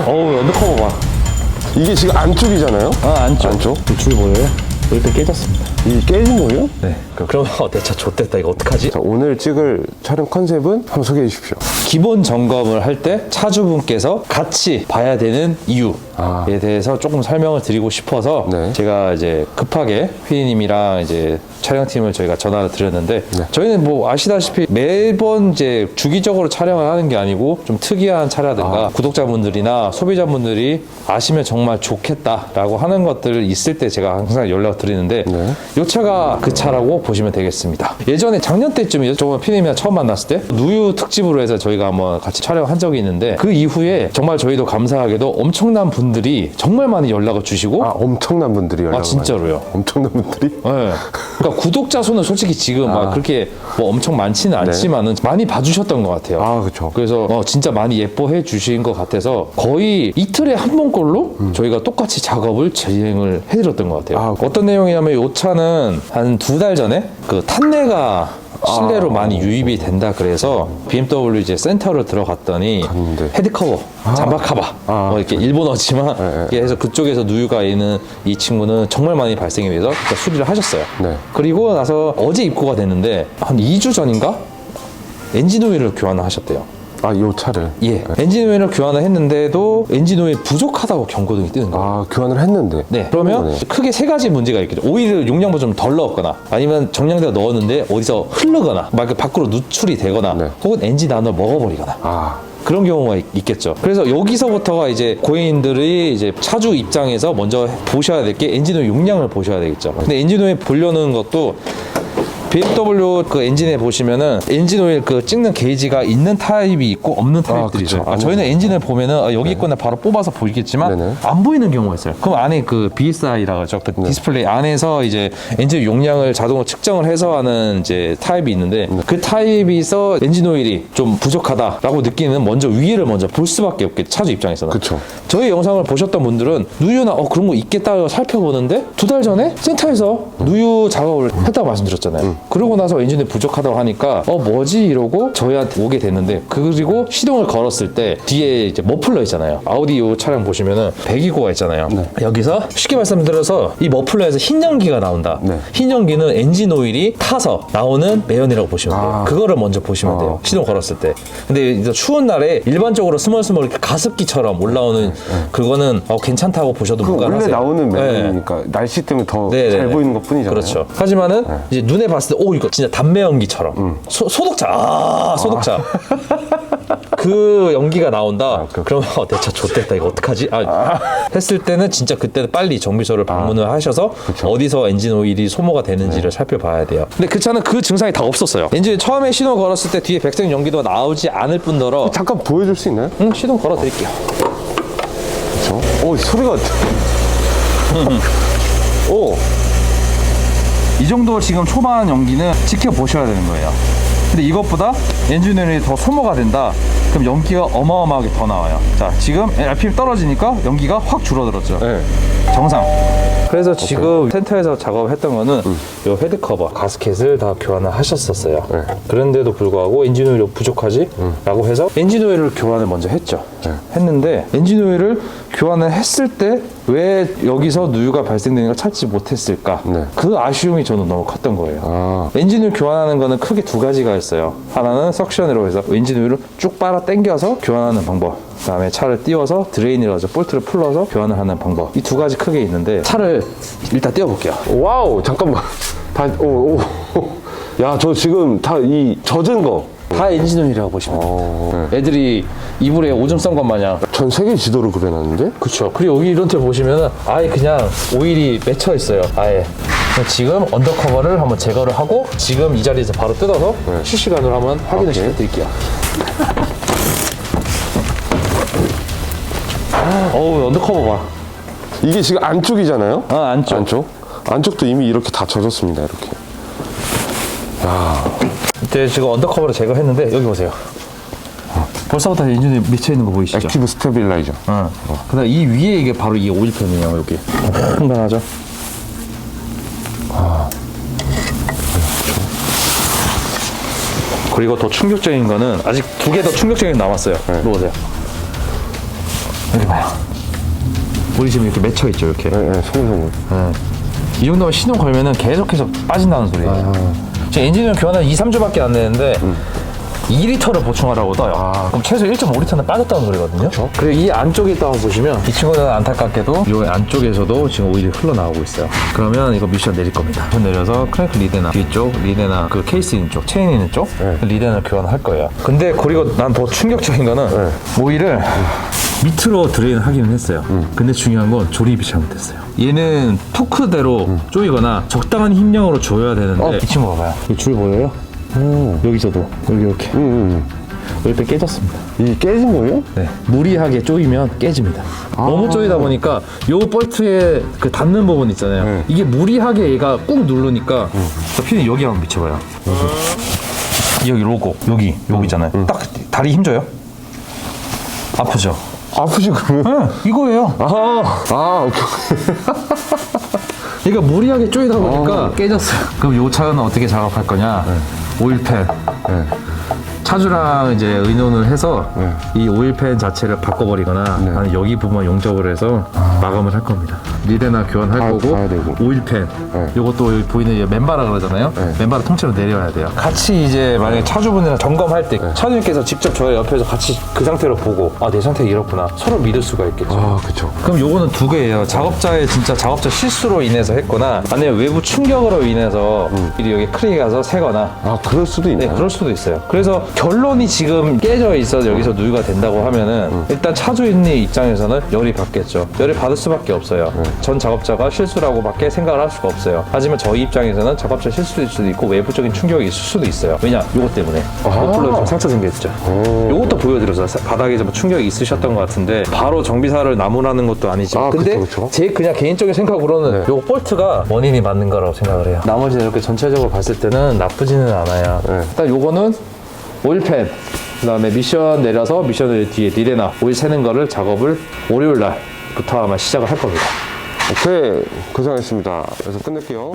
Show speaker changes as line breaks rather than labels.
어우, 언더커버 봐.
이게 지금 안쪽이잖아요? 안쪽?
줄 보여요? 이렇게 깨졌습니다.
이게 깨진 거예요?
네. 그럼 내 차 좆됐다. 이거 어떡하지?
자, 오늘 찍을 촬영 컨셉은 한번 소개해 주십시오.
기본 점검을 할 때 차주분께서 같이 봐야 되는 이유에 대해서 조금 설명을 드리고 싶어서
네.
제가 이제 급하게 휘인님이랑 이제 촬영팀을 저희가 전화를 드렸는데
네.
저희는 뭐 아시다시피 매번 이제 주기적으로 촬영을 하는 게 아니고 좀 특이한 차라든가 구독자분들이나 소비자분들이 아시면 정말 좋겠다라고 하는 것들 있을 때 제가 항상 연락을 드리는데
네.
이 차가 그 차라고 보시면 되겠습니다. 예전에 작년 때쯤이죠. 저번 피디님이랑 처음 만났을 때 누유 특집으로 해서 저희가 한번 같이 촬영한 적이 있는데 그 이후에 정말 저희도 감사하게도 엄청난 분들이 정말 많이 연락을 주시고
엄청난 분들이 연락을
진짜로요?
많이. 엄청난 분들이?
네. 그러니까 구독자 수는 솔직히 지금 막 그렇게 뭐 엄청 많지는 않지만은 많이 봐주셨던 것 같아요.
그렇죠.
그래서 진짜 많이 예뻐해 주신 것 같아서 거의 이틀에 한 번꼴로 저희가 똑같이 작업을 진행을 해드렸던 것 같아요. 어떤 내용이냐면 이 차는 한 2달 전에 그 탄내가 실내로 많이 유입이 된다 그래서 BMW 이제 센터를 들어갔더니 헤드커버, 잠바 카바 이렇게 일본어지만 이렇게 해서 그쪽에서 누유가 있는 이 친구는 정말 많이 발생이 돼서 수리를 하셨어요.
네.
그리고 나서 어제 입고가 됐는데 한 2주 전인가 엔진 오일을 교환을 하셨대요.
요 차를?
예. 엔진 오일을 교환을 했는데도 엔진 오일 부족하다고 경고등이 뜨는 거예요.
교환을 했는데?
네. 그러면 크게 3가지 문제가 있겠죠. 오일을 용량보다 좀 덜 넣었거나 아니면 정량대로 넣었는데 어디서 흐르거나 막 밖으로 누출이 되거나 혹은 엔진 안을 먹어버리거나 그런 경우가 있겠죠. 그래서 여기서부터가 이제 고객님들이 이제 차주 입장에서 먼저 보셔야 될 게 엔진 오일 용량을 보셔야 되겠죠. 근데 엔진 오일 보려는 것도 BMW 그 엔진에 보시면은 엔진 오일 그 찍는 게이지가 있는 타입이 있고 없는 타입들이 있어요. 저희는 엔진을 보면은 여기 있거나 바로 뽑아서 보이겠지만 안 보이는 경우가 있어요. 그럼 안에 그 BSI라고 하죠. 그 디스플레이 안에서 이제 엔진 용량을 자동으로 측정을 해서 하는 이제 타입이 있는데 그 타입에서 엔진 오일이 좀 부족하다라고 느끼는 먼저 위를 먼저 볼 수밖에 없겠죠. 차주 입장에서는.
그렇죠.
저희 영상을 보셨던 분들은 누유나 그런 거 있겠다 살펴보는데 2달 전에 센터에서 누유 작업을 했다고 말씀드렸잖아요. 그러고 나서 엔진이 부족하다고 하니까 뭐지 이러고 저희한테 오게 됐는데 그리고 시동을 걸었을 때 뒤에 이제 머플러 있잖아요. 아우디 이 차량 보시면은 배기구가 있잖아요. 여기서 쉽게 말씀드려서 이 머플러에서 흰 연기가 나온다. 흰 연기는 엔진 오일이 타서 나오는 매연이라고 보시면 돼요. 그거를 먼저 보시면 돼요. 시동 걸었을 때. 근데 이제 추운 날에 일반적으로 스멀스멀 이렇게 가습기처럼 올라오는 그거는 괜찮다고 보셔도 무관하세요.
원래 나오는 매연이니까 날씨 때문에 더 잘 보이는 것 뿐이잖아요.
그렇죠. 하지만은 이제 눈에 봤을 때 이거 진짜 담배 연기처럼 소독차 소독차 그 연기가 나온다. 그러면 내 차 좆됐다. 이거 어떡하지? 했을 때는 진짜 그때는 빨리 정비소를 방문을 하셔서 어디서 엔진 오일이 소모가 되는지를 살펴봐야 돼요. 근데 그 차는 그 증상이 다 없었어요. 엔진 처음에 시동 걸었을 때 뒤에 백색 연기도 나오지 않을 뿐더러
잠깐 보여줄 수 있나요?
시동 걸어 드릴게요.
그렇죠. 소리가
이 정도 지금 초반 연기는 지켜보셔야 되는 거예요. 근데 이것보다 엔진 오일이 더 소모가 된다. 그럼 연기가 어마어마하게 더 나와요. 자, 지금 RPM 떨어지니까 연기가 확 줄어들었죠. 정상. 그래서 지금 센터에서 작업했던 거는 이 헤드커버, 가스켓을 다 교환을 하셨었어요. 그런데도 불구하고 엔진 오일이 부족하지? 라고 해서 엔진 오일을 교환을 먼저 했죠. 했는데 엔진 오일을 교환을 했을 때 왜 여기서 누유가 발생되는 걸 찾지 못했을까? 그 아쉬움이 저는 너무 컸던 거예요. 엔진 오일 교환하는 거는 크게 2가지가 있어요. 하나는 석션으로 해서 엔진 오일을 쭉 빨아 당겨서 교환하는 방법. 그 다음에 차를 띄워서 드레인이라고 해서 볼트를 풀러서 교환을 하는 방법. 이 2가지 크게 있는데 차를 일단 띄워볼게요.
와우, 잠깐만. 야, 저 지금 다 이 젖은 거
다 엔진 오일이라고 보시면 돼요. 애들이 이불에 오줌 싼 것 마냥.
전 세계 지도를 그려놨는데?
그쵸. 그리고 여기 이런 데 보시면은 아예 그냥 오일이 맺혀 있어요. 아예. 지금 언더커버를 한번 제거를 하고 지금 이 자리에서 바로 뜯어서 실시간으로 한번 확인을 시켜드릴게요. 어우, 언더커버 봐.
이게 지금 안쪽이잖아요?
안쪽.
안쪽도 이미 이렇게 다 젖었습니다. 이렇게.
이때 지금 언더커버를 제거했는데 여기 보세요. 벌써부터 엔진에 미쳐 있는 거 보이시죠?
액티브 스테빌라이저.
그다음 이 위에 이게 바로 이게 오일팬이에요. 여기. 간단하죠? 그리고 더 충격적인 거는 아직 2개 더 충격적인 게 남았어요. 이거 보세요. 여기 봐요. 우리 지금 이렇게 맺혀 있죠, 이렇게.
네, 송송을.
이 정도면 시동 걸면은 계속해서 빠진다는 소리예요. 지금 엔진을 교환한 2, 3주밖에 안 되는데 2리터를 보충하라고 떠요. 그럼 최소 1.5리터는 빠졌다는 소리거든요. 그쵸? 그리고 이 안쪽에 있다고 보시면 이 친구는 안타깝게도 이 안쪽에서도 지금 오일이 흘러나오고 있어요. 그러면 이거 미션 내릴 겁니다. 미션 내려서 크랭크 리데나 뒤쪽, 리데나 그 케이스 있는 쪽, 체인 있는 쪽 리데나를 교환할 거예요. 근데 그리고 난 더 충격적인 거는 오일을 밑으로 드레인 하기는 했어요. 근데 중요한 건 조립이 잘못됐어요. 얘는 토크대로 조이거나 적당한 힘량으로 조여야 되는데 이 친구 봐봐요. 이 줄 보여요? 여기서도 여기 이렇게 이렇게 깨졌습니다.
이게 깨진 거예요?
네. 무리하게 조이면 깨집니다. 너무 조이다 보니까 요 볼트에 그 닿는 부분 있잖아요. 이게 무리하게 얘가 꾹 누르니까 피디님 여기 한번 미쳐봐요. 여기 로고 여기 있잖아요. 딱 다리 힘줘요. 아프죠?
아프지 그러면?
네, 이거예요.
오케이.
얘가 무리하게 조이다 보니까 깨졌어요. 그럼 요 차는 어떻게 작업할 거냐? 오일팬. 차주랑 이제 의논을 해서 이 오일팬 자체를 바꿔버리거나 아니면 여기 부분 용접을 해서 마감을 할 겁니다. 리데나 교환할 거고 오일팬 요것도 여기 보이는 이 맨바라 그러잖아요. 맨바라 통째로 내려야 돼요. 같이 이제 만약에 차주분이랑 점검할 때 차주님께서 직접 저희 옆에서 같이 그 상태로 보고 아 내 상태가 이렇구나 서로 믿을 수가 있겠죠.
그쵸.
그럼 요거는 두 개예요. 작업자의 진짜 작업자 실수로 인해서 했거나 아니면 외부 충격으로 인해서 일이 여기 크랙이 가서 새거나
그럴 수도 있네.
네, 그럴 수도 있어요. 그래서 결론이 지금 깨져 있어서 여기서 누유가 된다고 하면은 일단 차주인의 입장에서는 열이 받겠죠. 열이 받을 수밖에 없어요. 전 작업자가 실수라고밖에 생각을 할 수가 없어요. 하지만 저희 입장에서는 작업자 실수일 수도 있고 외부적인 충격이 있을 수도 있어요. 왜냐? 요것 때문에 머플러에 좀 상처 생겼죠. 요것도 보여드렸어요. 바닥에 좀 충격이 있으셨던 것 같은데 바로 정비사를 나무라는 것도 아니지만 근데
그쵸.
제 그냥 개인적인 생각으로는 요 볼트가 원인이 맞는 거라고 생각을 해요. 나머지는 이렇게 전체적으로 봤을 때는 나쁘지는 않아요. 일단 요거는 오일팬 그다음에 미션 내려서 미션을 뒤에 리데나 오일 새는 거를 작업을 월요일 날부터 아마 시작을 할 겁니다.
오케이, 고생하셨습니다. 그래서 끝낼게요.